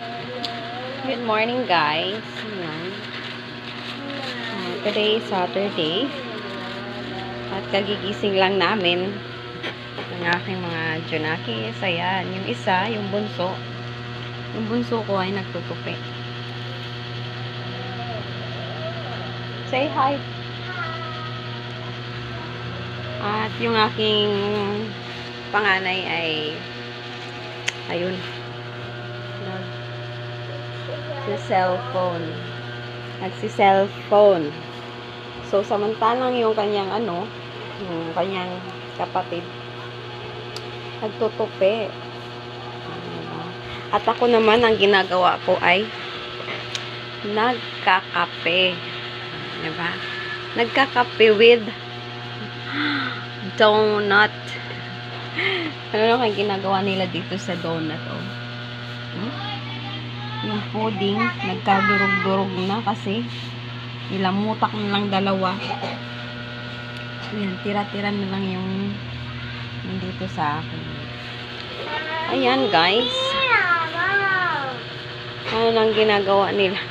Good morning, guys. Ayan. Today is Saturday. At kagigising lang namin ng aking mga Junakis. Ayan. Yung isa, yung bunso. Yung bunso ko ay nagtutupi. Say hi. At yung aking panganay ay ayun. Nagsi-cellphone. Nagsi-cellphone. So, samantalang yung kanyang yung kanyang kapatid nagtutupi. At ako naman, ang ginagawa ko ay nagkakape. Diba? Nagkakape with donut. Ano ang ginagawa nila dito sa donut, oh? Yung pudding, nagkadurog-durog na kasi nilamutak na lang dalawa. Ayan, tira-tira na lang yung dito sa akin. Ayan, guys. Ano nang ginagawa nila?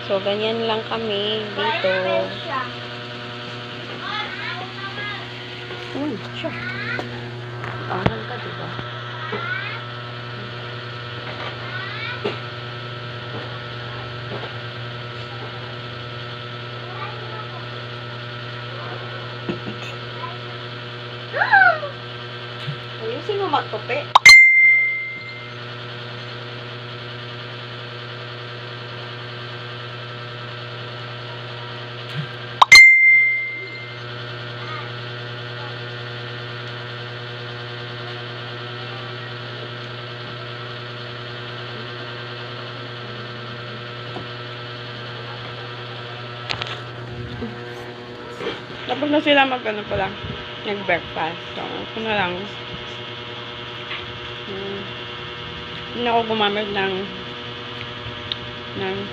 So, ganyan lang kami dito. Sure. Aral ka, diba? Ayusin mo magtupi. Tapos na sila nag-breakfast. So, ako na lang. Hindi ako gumamit ng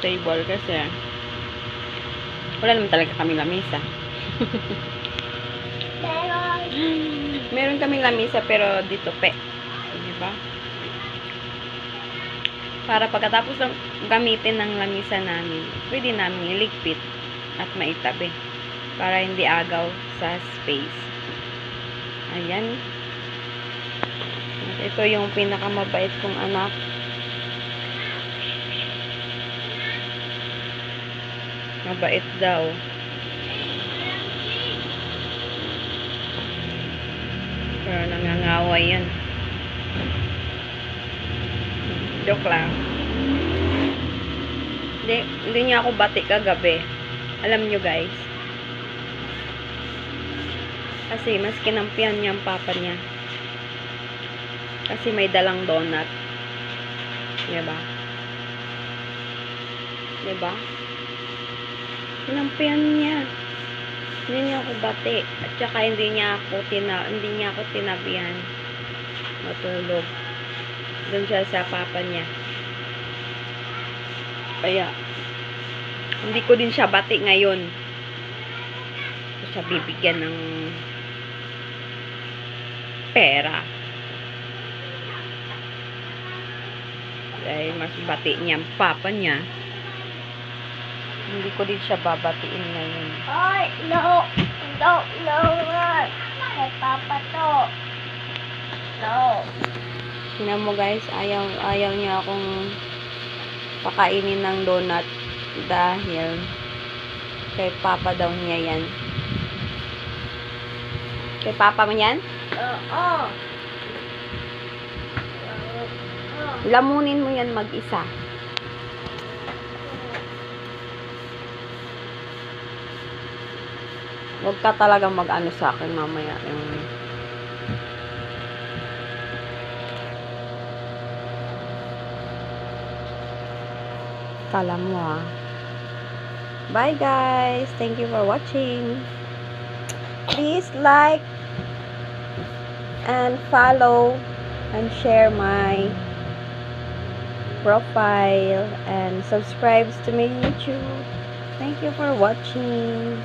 table kasi wala naman talaga kami lamesa. Meron kami lamesa pero dito diba? Para pagkatapos ng gamitin ng lamesa namin, pwede namin iligpit at maitabi. Para hindi agaw sa space. Ayan. Ito yung pinakamabait kong anak. Mabait daw. Pero nangangaway yan. Joke lang. Hindi niya ako bati kagabi. Alam nyo, guys. Kasi mas kinampihan niya ang papa niya. Kasi may dalang donut. Diba? Diba? Kinampihan niya. Hindi niya ako bati. At saka hindi niya ako tinabihan. Matulog. Doon siya sa papa niya. Kaya hindi ko din siya bati ngayon. Siya bibigyan ng pera. Dahil mas bati niya ang papa niya. Hindi ko din siya babatiin ngayon. Ay, no. Kay papa to. No. Tingnan mo, guys, ayaw niya akong pakainin ng donut dahil kay papa daw niya yan. Kay papa mo yan? Oo. Lamunin mo yan mag-isa. Huwag ka talagang mag-ano sa akin mamaya. Kala mo, ha. Bye, guys. Thank you for watching. Please like and follow and share my profile and subscribe to my YouTube. Thank you for watching.